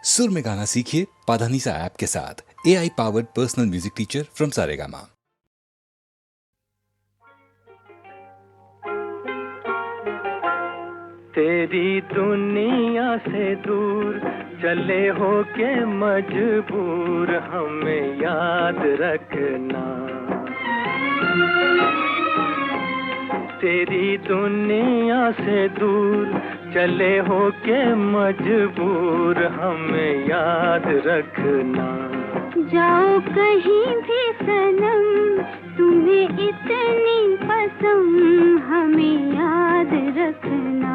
सुर में गाना सीखिए पाधानीसा ऐप के साथ। AI powered personal music teacher from Saregama. तेरी दुनिया से दूर चले हो के मजबूर, हमें याद रखना। तेरी दुनिया से दूर चले हो के मजबूर, हमें याद रखना। जाओ कहीं भी सनम, तुम्हें इतनी पसंद, हमें याद रखना।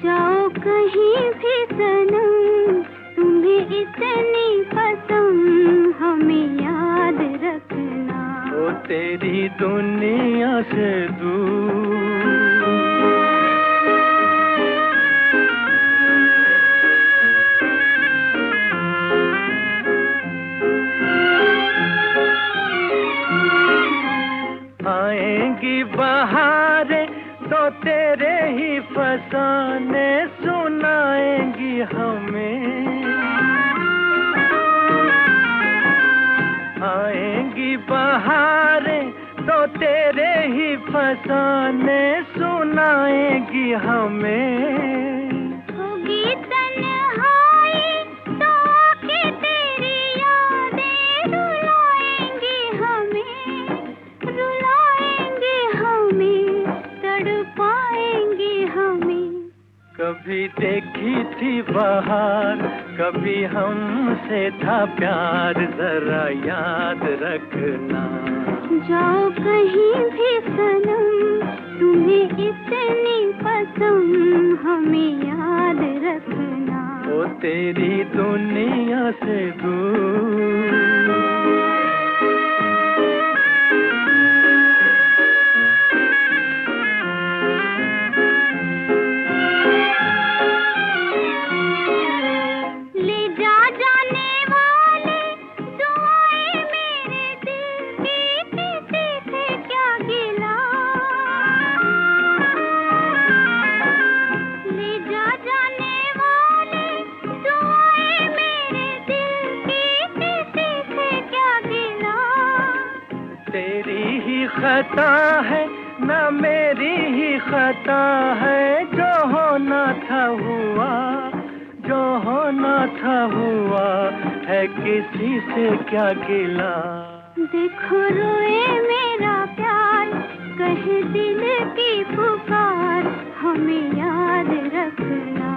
जाओ कहीं भी सनम, तुम्हें इतनी पसंद, हमें याद रखना। ओ तेरी दुनिया से दूर। आएंगी बहारें तो तेरे ही फसाने सुनाएंगी हमें। आएंगी बहारें तो तेरे ही फसाने सुनाएंगी हमें। होगी तन्हाई तो आके तेरी यादें रुलाएंगी हमें, रुलाएंगी हमें, तड़पाएंगी हमें। कभी देखी थी बहार, कभी हमसे था प्यार, जरा याद रखना। जाओ कहीं भी सनम, तुम्हें इतनी पसंद, हमें याद रखना। ओ तेरी दुनिया से दूर। खता है ना मेरी ही खता है, जो होना था हुआ, जो होना था हुआ, है किसी से क्या गिला। देखो रोए मेरा प्यार, कहे दिल की पुकार, हमें याद रखना।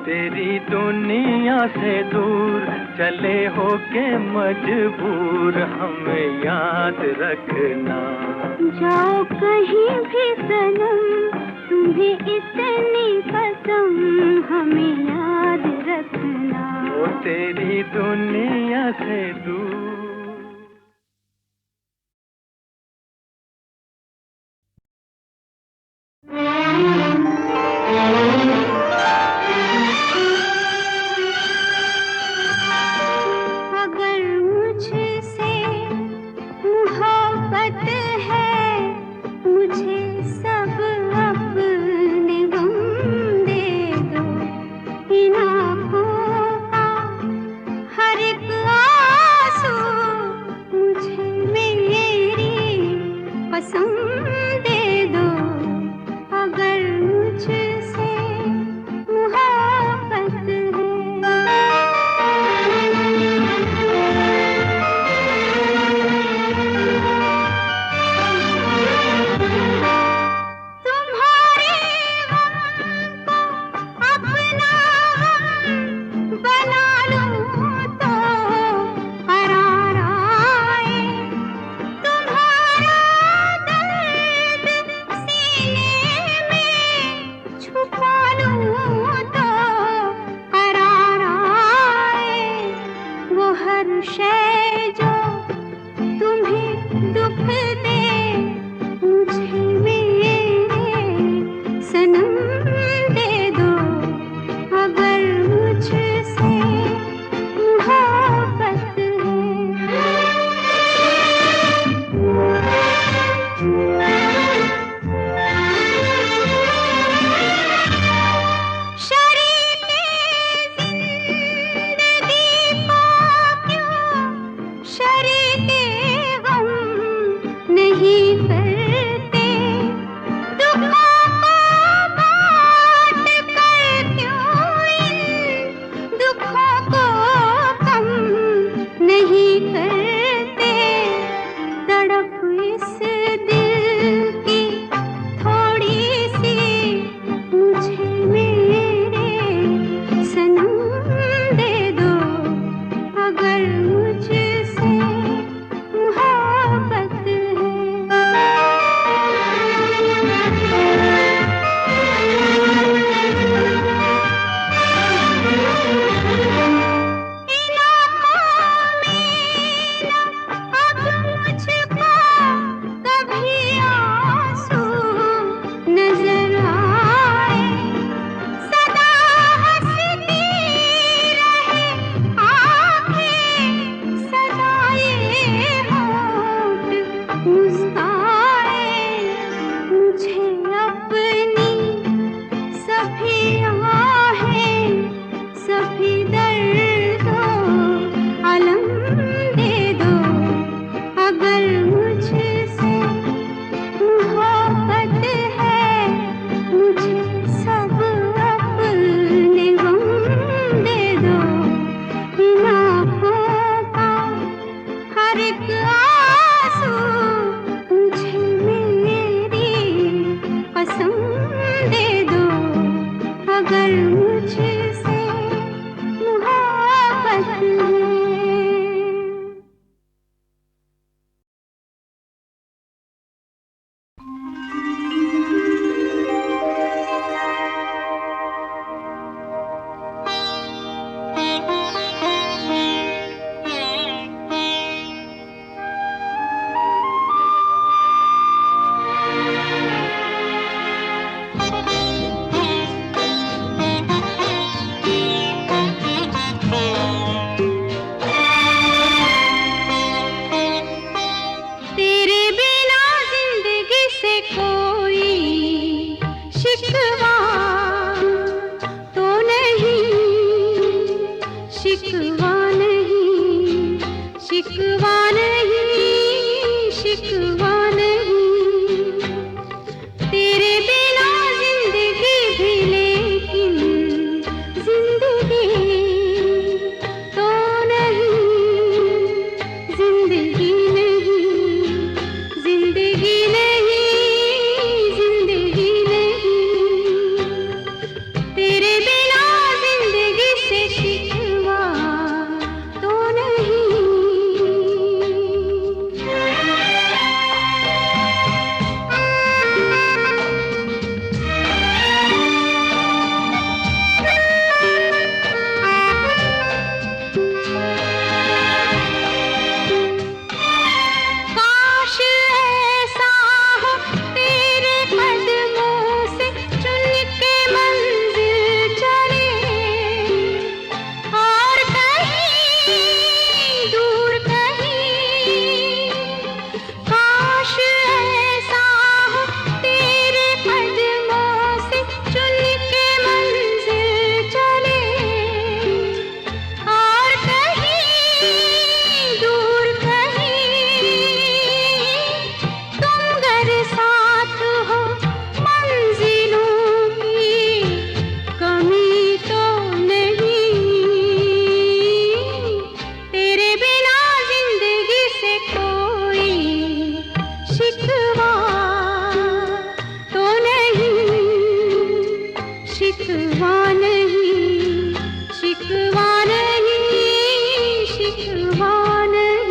तेरी दुनिया से दूर चले हो के मजबूर, हमें याद रखना। जाओ कहीं भी सनम, तुम्हें इतनी पसंद, हमें याद रखना। ओ तेरी दुनिया से दूर। अगर मुझसे मोहब्बत है। तेरे बिना जिंदगी से कोई शिकवा तो नहीं, शिकवा नहीं, शिकवा नहीं, शिकवा नहीं। तेरे बिना जिंदगी भी लेकिन जिंदगी तो नहीं, जिंदगी नहीं, जिंदगी नहीं, जिंदगी नहीं। तेरे बिना जिंदगी से शिकवा तो नहीं। काश ऐसा हो तेरे कदमों से चुन के मंजिल चले, और कहीं दूर कहीं। काश ऐसा हो तेरे कदमों से चुन के मंजिल चले, और कहीं दूर कहीं। तुम अगर साथ हो मंजिलों की कमी तो नहीं। तेरे बिना जिंदगी से कोई शिकवा तो नहीं, शिकवा नहीं, शिकवा नहीं, शिकवा नहीं।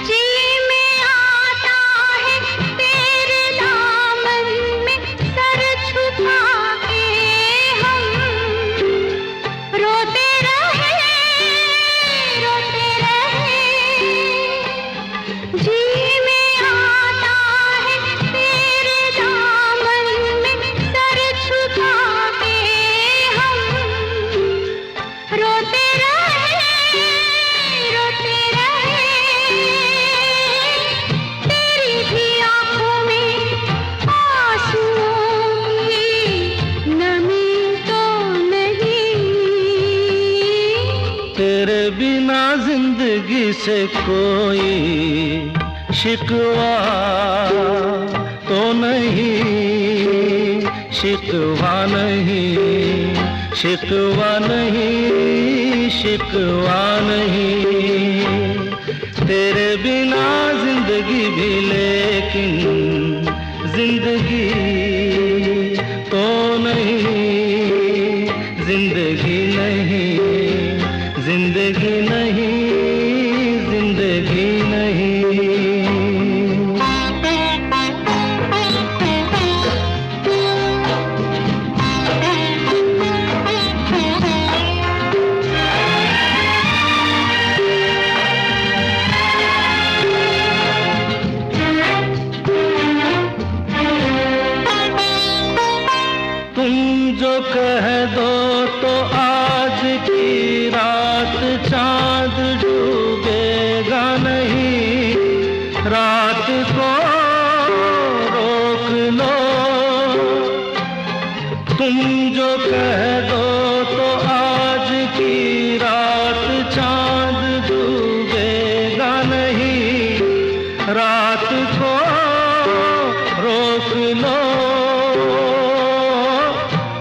जी में आता है तेरे दामन में सर छुपा के हम रोते रहे, रोते रहे। जी में आता है तेरे दामन में सर छुपा के हम रोते रहे, रोते रहे। तेरी भी आंखों में आंसुओं की नमी तो नहीं। तेरे बिना जिंदगी से कोई शिकवा तो नहीं, शिकवा नहीं, शिकवा नहीं, शिकवा नहीं। तेरे बिना जिंदगी भी लेकिन जिंदगी तो नहीं, जिंदगी नहीं, जिंदगी नहीं, जिंदगी नहीं। तुम जो कह दो तो आज की रात चांद डूबेगा नहीं, रात को रोक लो। तुम जो कह दो तो आज की रात चांद डूबेगा नहीं, रात को रोक लो,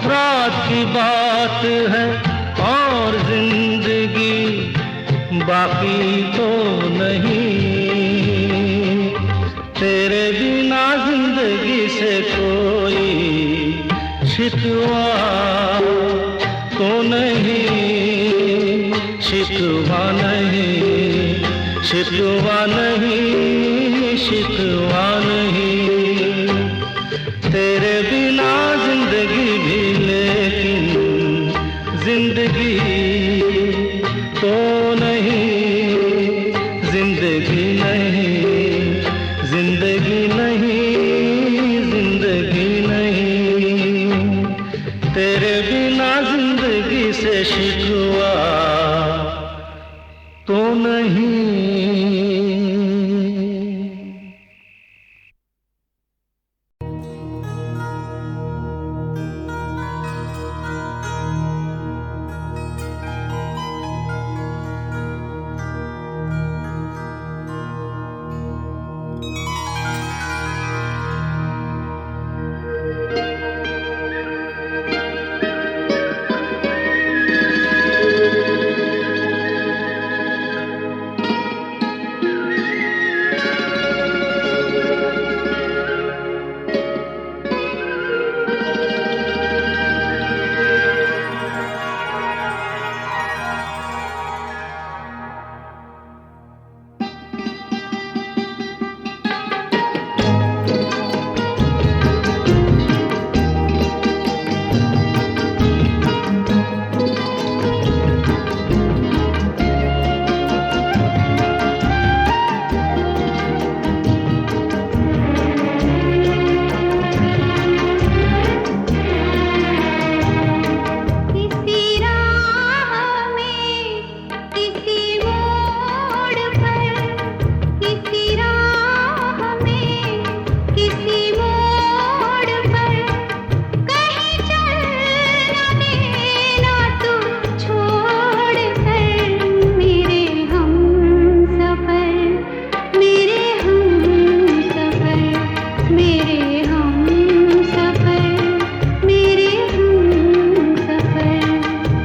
रात की बात है और जिंदगी बाकी तो नहीं। तेरे बिना जिंदगी से कोई शिकवा तो नहीं, शिकवा नहीं, शिकवा नहीं, शिकवा नहीं। तेरे बिना जिंदगी भी लेकिन जिंदगी तो नहीं, जिंदगी नहीं, जिंदगी नहीं, जिंदगी नहीं। तेरे बिना जिंदगी से शिकवा तो नहीं।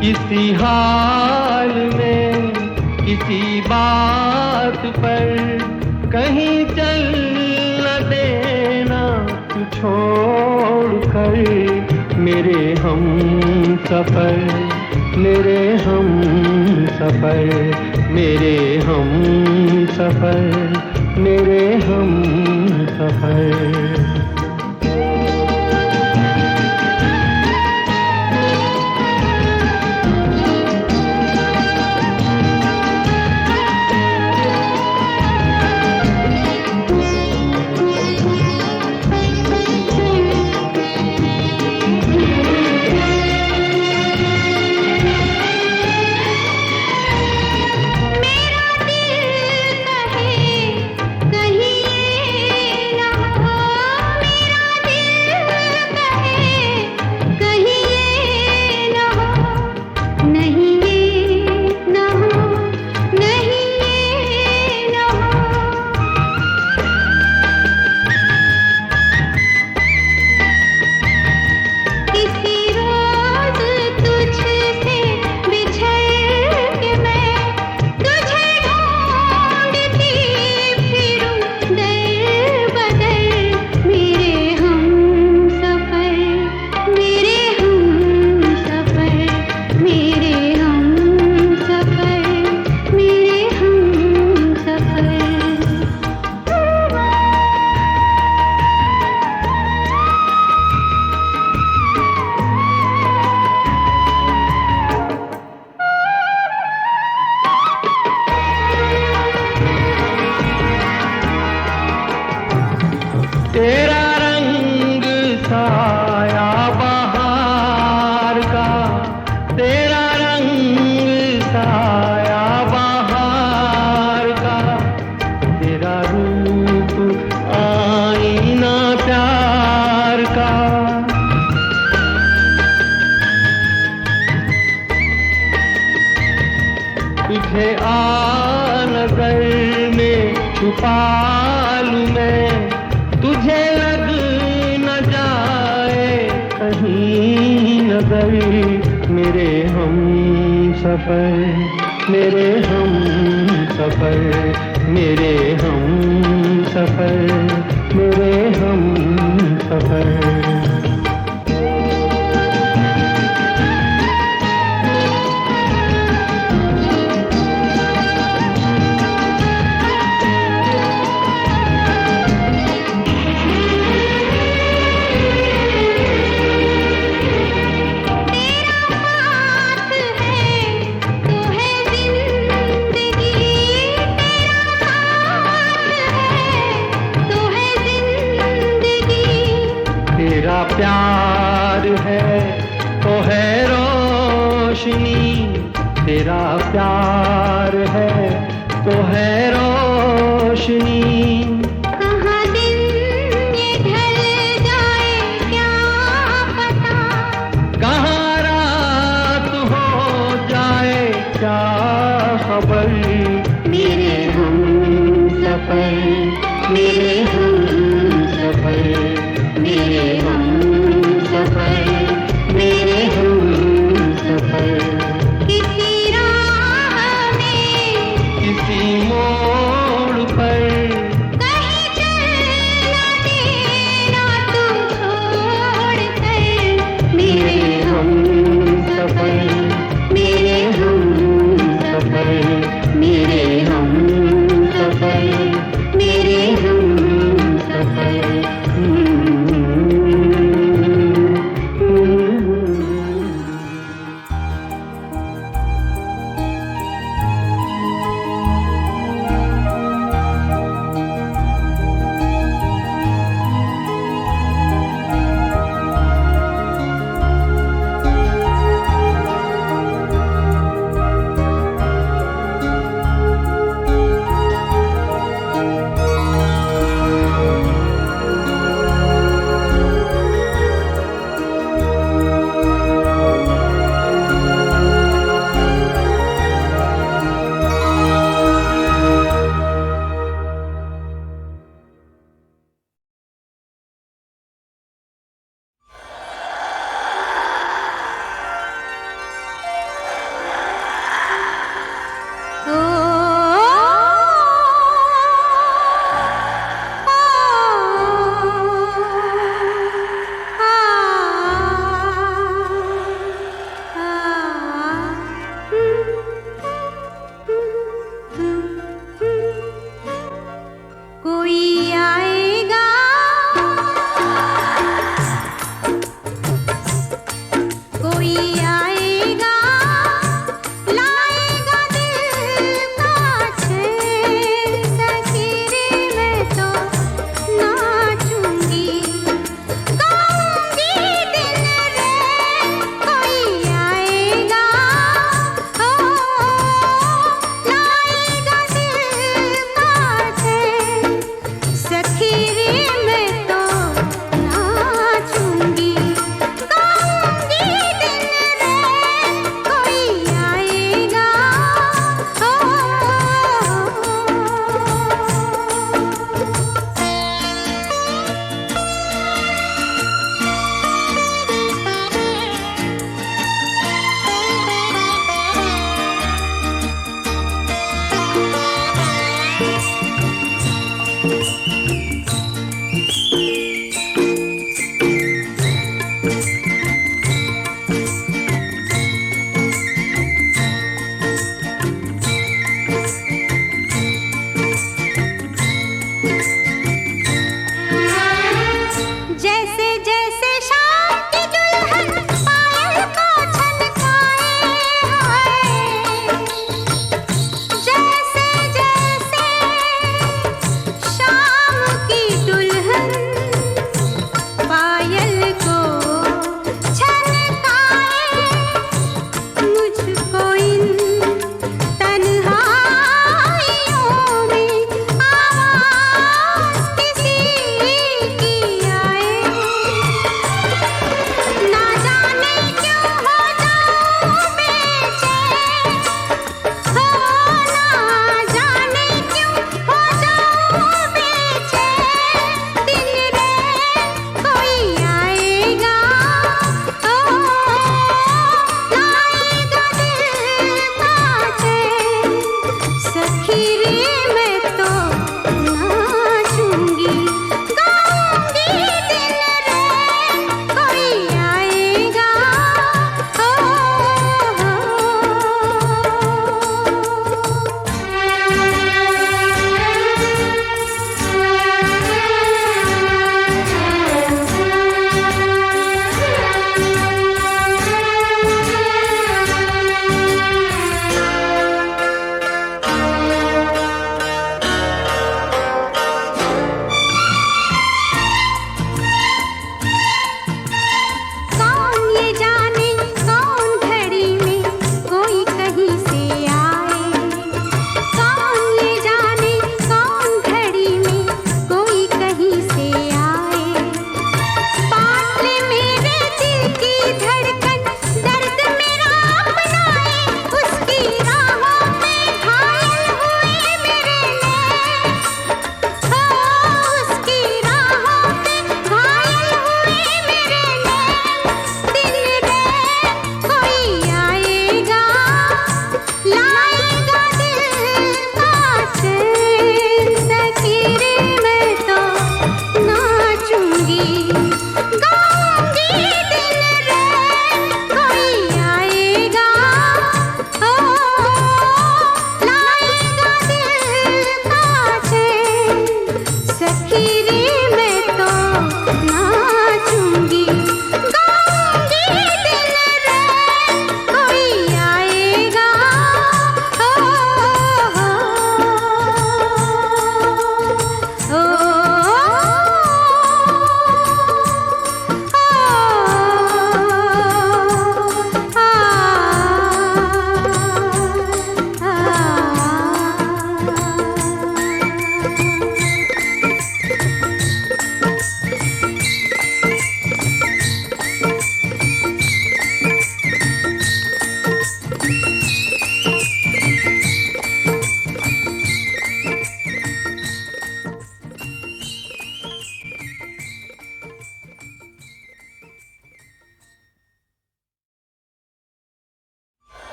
किसी हाल में किसी बात पर कहीं चल न देना तू छोड़ कर मेरे हम सफर, मेरे हम सफर, मेरे हम सफर, मेरे हम सफर। तेरा रंग साया बहार का, तेरा रंग साया बहार का, तेरा रूप आईना प्यार का। तुझे आ नजर में छुपा लूं मैं, अगर मेरे हम सफर, मेरे हम सफर, मेरे हम सफर, मेरे हम सफर। तेरा प्यार है तो है रोशनी, तेरा प्यार है तो है रोशनी। कहाँ दिन ये ढल जाए क्या पता, कहाँ रात हो जाए क्या खबर। मेरे हम सफर, मेरे हम सफर, मेरे हम सफर, मेरे हम सफर। किसी राह में किसी मोड़ पर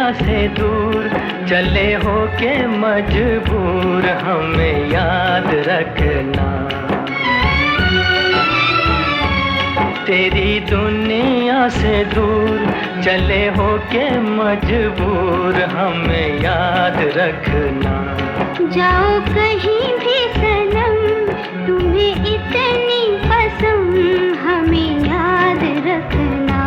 दुनिया से दूर चले हो के मजबूर हमें याद रखना। तेरी दुनिया से दूर चले हो के मजबूर हमें याद रखना। जाओ कहीं भी सनम तुम्हें इतनी पसंद हमें याद रखना।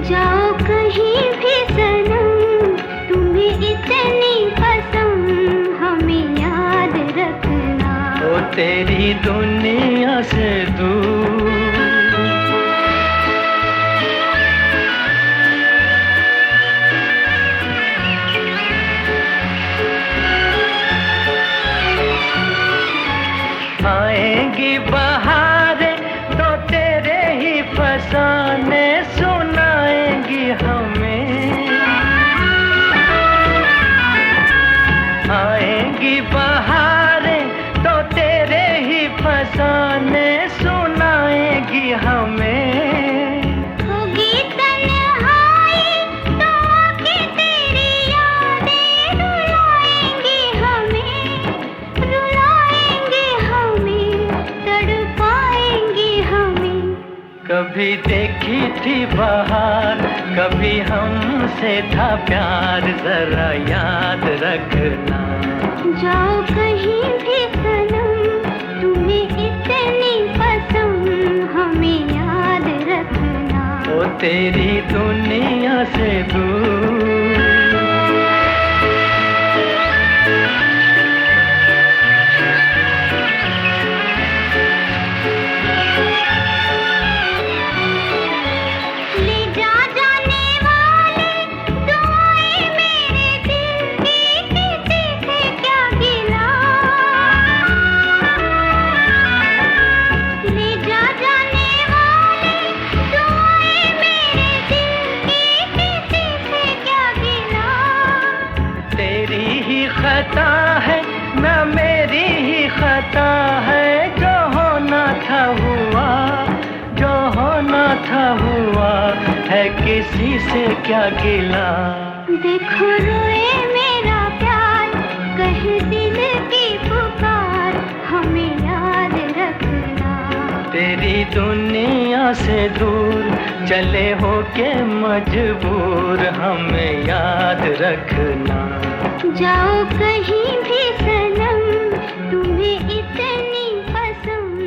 जाओ कहीं भी सनम तुम्हें इतनी पसंद हमें याद रखना। ओ तेरी दुनिया से दूर आएंगी बहारें तो तेरे ही फसाने सुनाएंगी हमें। आएंगी बहारें तो तेरे ही फसाने सुनाएंगी हमें। होगी तन्हाई तो आके तेरी यादें रुलाएंगी हमें, रुलाएंगी हमें, तड़पाएंगी हमें। कभी देखी थी बहार कभी हमसे था प्यार जरा याद रखना। जाओ कहीं भी सनम तुम्हें इतनी पसंद हमें याद रखना। ओ तेरी दुनिया से दूर ले जा जाने वाले दुआएं मेरे दिल की, किसी से क्या गिला। ले जा जाने वाले दुआएं मेरे दिल की, किसी से क्या गिला। तेरी ही खता है ना मेरी ही खता है, जो होना था हुआ, जो होना था हुआ है, किसी से क्या गिला। देखो रोए मेरा प्यार कहे दिल की पुकार हमें याद रखना। तेरी दुनिया से दूर चले हो के मजबूर हमें याद रखना। जाओ कहीं भी सनम तुम्हें इतनी पसंद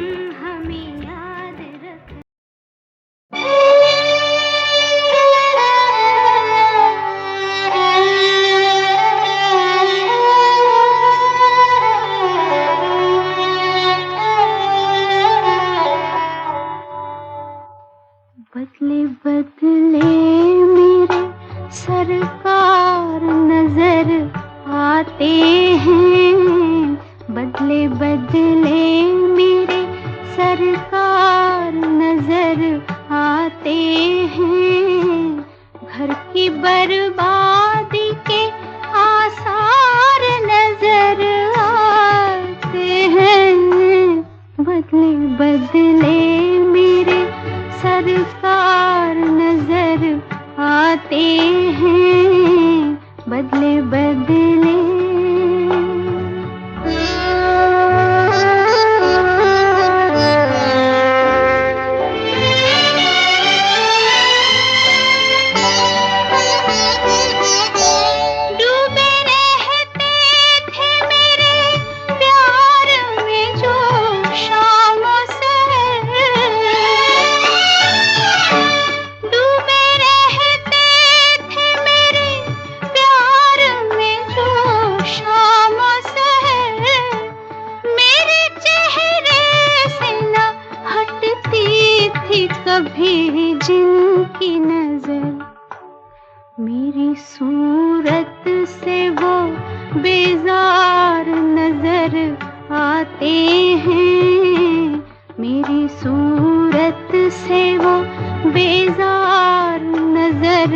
हमें याद रखना। बदले बदले मेरे सरकार नजर आते हैं। बदले बदले मेरे सरकार नजर आते हैं। घर की बर्बादी के आसार नजर आते हैं। बदले बदले मेरे सरकार नजर आते हैं। बदले बदले डूबे रहते थे मेरे प्यार में जो शाम सहर। डूबे रहते थे मेरे प्यार में जो शाम सहर। मेरे चेहरे से न हटती थी कभी जिनकी नजर। मेरी सूरत से वो बेजार नजर आते हैं। मेरी सूरत से वो बेजार नजर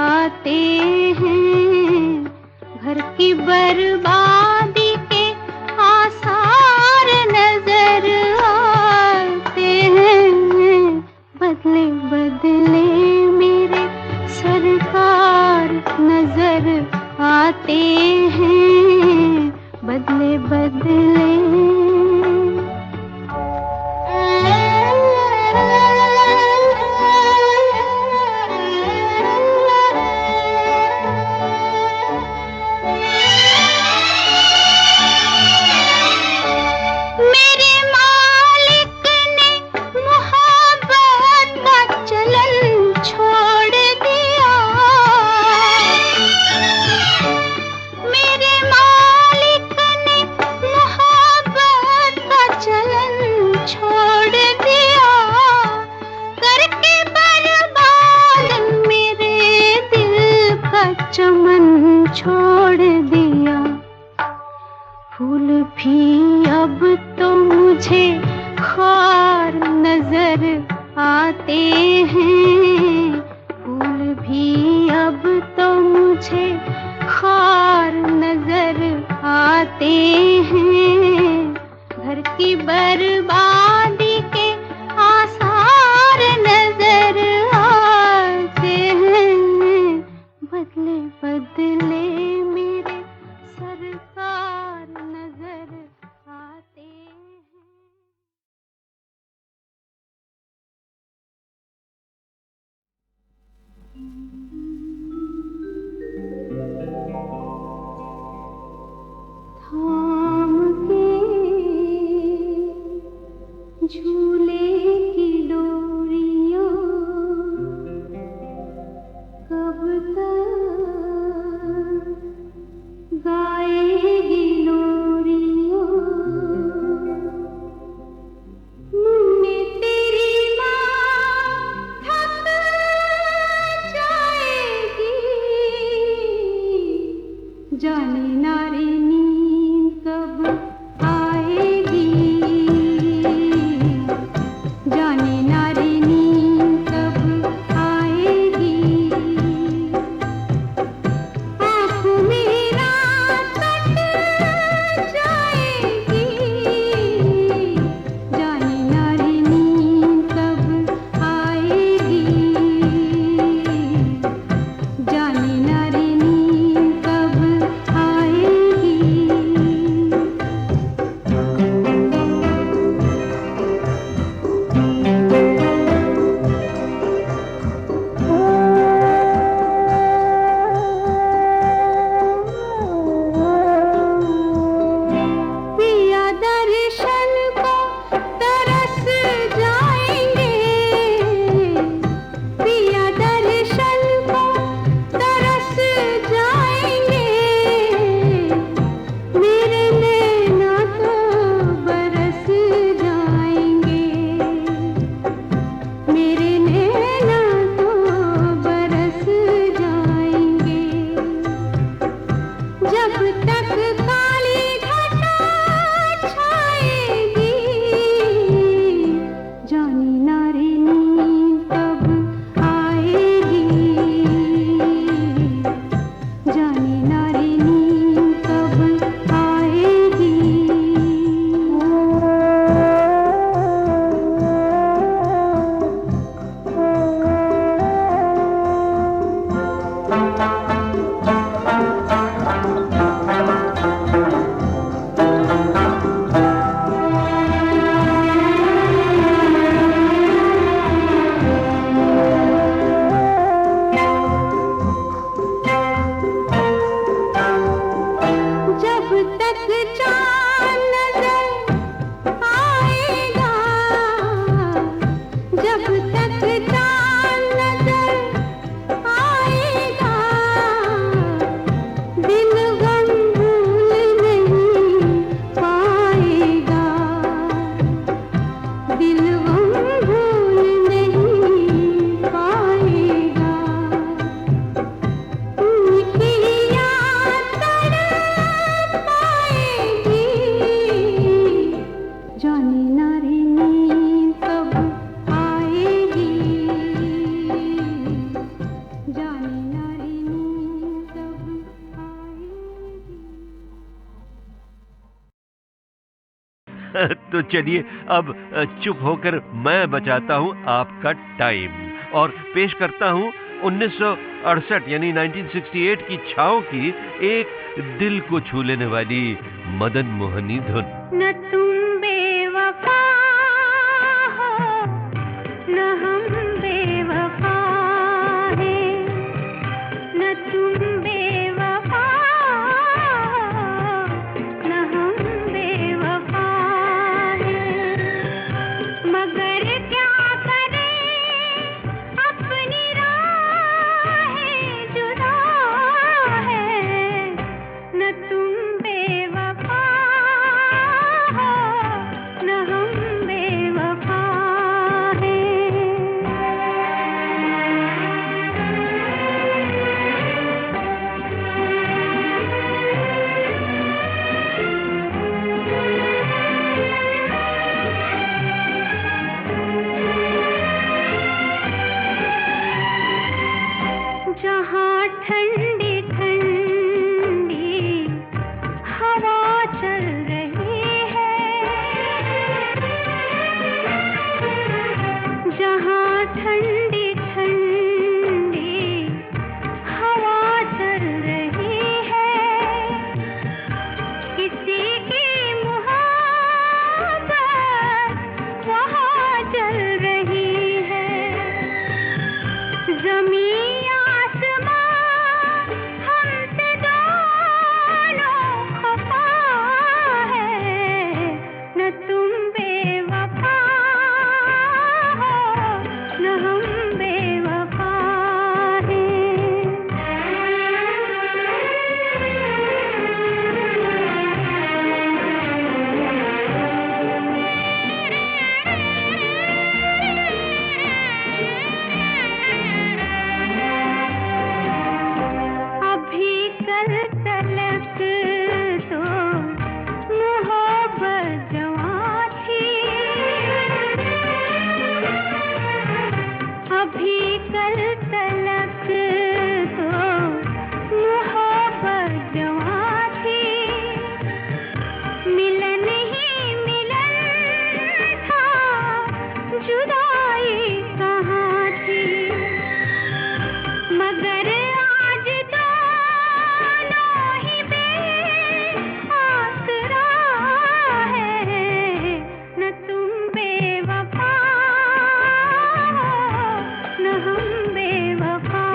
आते हैं। घर की बर्बादी के आसार नजर आते हैं। बदले बदले मेरे बदले। मेरे मालिक ने मोहब्बत का चलन छोड़ दिया। मेरे मालिक ने मोहब्बत का चलन छोड़ दिया। करके बर्बाद मेरे दिल का चमन छोड़ दिया। फूल भी अब तो मुझे खार नजर आते हैं। फूल भी अब तो मुझे खार नजर आते हैं। घर की बर्बादी के आसार नजर आते हैं। बदले बदले मेरे सरकार नजर आते हैं। थाम के झूले की डोरियों कब तक गाएगी लोरियों। मुन्ने तेरी माँ थक जाएगी। जाने नारी नींद कब आएगी। जाने नारी नींद कब आएगी। आँख मेरा कट जाएगी। जाने नारी नींद कब आएगी। जाने नारी नींद कब आएगी। पिया दर्शन को तरस जाएंगे। पिया दर्शन को तरस जाएंगे। मेरे नैना तो बरस जाएंगे। मेरे नैना तो बरस जाएंगे। जब तक काली घटा छाएगी। जानी नारी नींद कब आएगी। जानी नारी नींद कब आएगी। जब तक चाँद नजर आएगा। जब तक चाँद नजर आएगा। दिल गम भूल नहीं पाएगा। दिल गम भूल नहीं पाएगा। उनकी याद तड़प आएगी। जानी नारी नींद कब आएगी। जानी नारी नींद कब आएगी। तो चलिए अब चुप होकर मैं बचाता हूँ आपका टाइम और पेश करता हूँ 1968 यानी 1968 की छाओ की एक दिल को छू लेने वाली मदन मोहनी धुन। न तुम बेवफा हो न हम बेवफा हैं, न तुम बेवफा हो न हम बेवफा हैं, मगर क्या करें अपनी राहें जुदा है, न तुम बेवफा हो न हम बेवफा हैं। जहाँ ठंडी ठंडी हवा चल रही है, जहाँ ठंडी ठंडी हवा चल रही है, किसी की मोहब्बत वहाँ चल रही है, ज़मीं आसमां हमसे दोनों खफा है, न तुम बेवफा हो न हम बेवफा अभी कल तलक तो मोहब्बत जवां थी, अभी कल तलक तो मोहब्बत जवां थी, मिलन ही मिलन था, जुदाई कहाँ थी, मगर आज दोनों ही बेआसरा है, न तुम बेवफा हो न हम बेवफा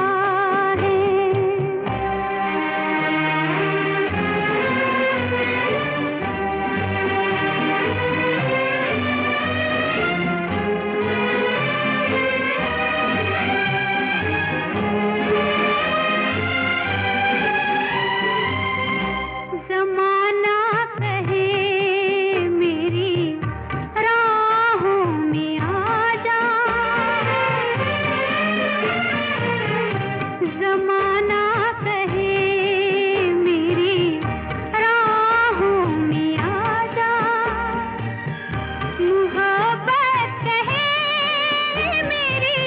ज़माना कहे मेरी राहों में आ जा, ज़माना कहे मेरी राहों में आ जा, मोहब्बत कहे मेरी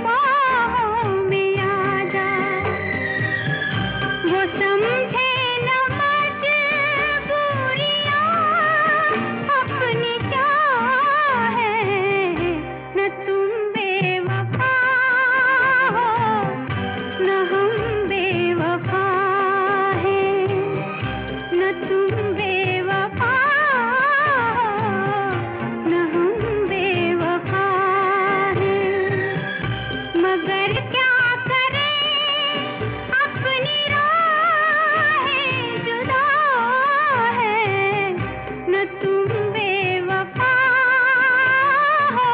बाहों में आ जा, वो समझे न मजबूरियां अपनी क्या है, न तुम बेवफा हो न हम बेवफा हैं, न तुम बेवफा हो न हम बेवफा हैं, मगर क्या करें अपनी राहें जुदा है, न तुम बेवफा हो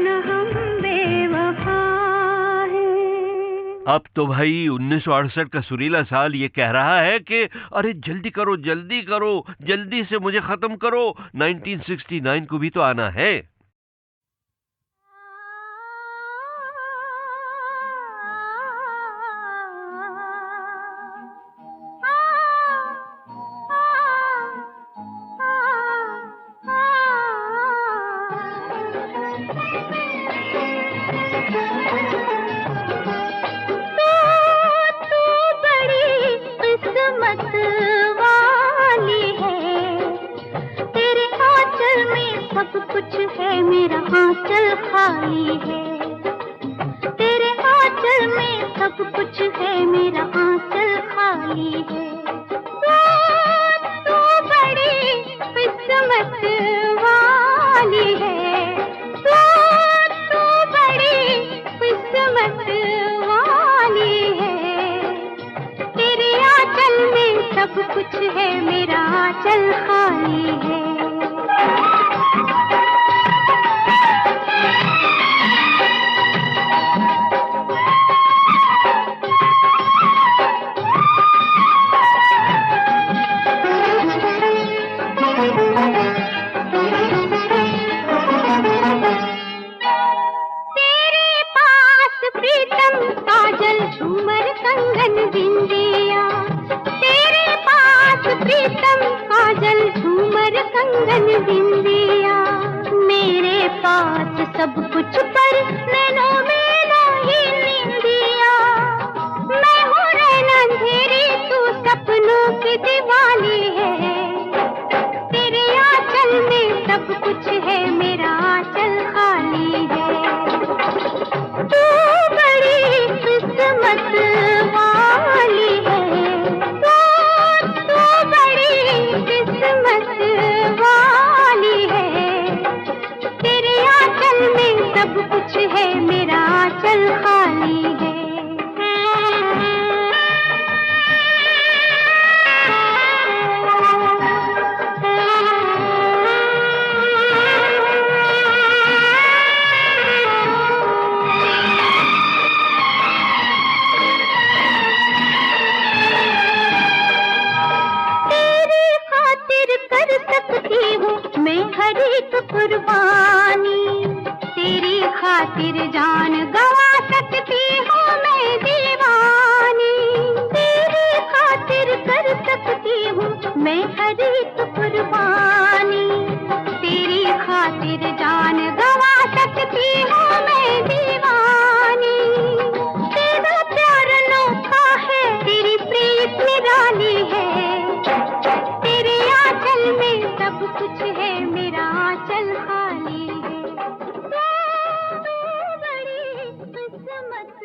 न हम बेवफा हैं। अब तो भाई 1968 का सुरीला साल ये कह रहा है कि अरे जल्दी करो जल्दी से मुझे खत्म करो, 1969 को भी तो आना है। सब कुछ है मेरा आंचल खाली है, तेरे आंचल में सब कुछ है मेरा आंचल खाली खाली है। तू बड़ी किस्मत वाली है, तू बड़ी किस्मत वाली है। तेरे आंचल में सब कुछ है, मेरा आंचल खाली है। प्रीतम काजल झूमर कंगन बिंदिया, तेरे पास प्रीतम काजल झूमर कंगन बिंदिया। मेरे पास सब कुछ पर नैनों में नहीं नींदिया। मैं हूँ रैन अंधेरी, तू सपनों की दीवानी है। तेरे आंचल में सब कुछ है, मेरा आंचल खाली है। तू बड़ी किस्मत वाली है, तू बड़ी किस्मत वाली है। तेरे आंचल में सब कुछ है, मेरा आंचल खाली है। मैं हर एक कुर्बानी, तेरी खातिर जान गवा सकती हूँ मैं दीवानी। तेरी खातिर कर सकती हूँ मैं हर एक कुर्बानी। तेरी खातिर जान गवा सकती हूँ मैं दीवानी। तेरा प्यार अनोखा है, तेरी प्रीत निराली है। तेरे आंचल में सब कुछ है, मेरा आंचल खाली है। तू बड़ी किस्मत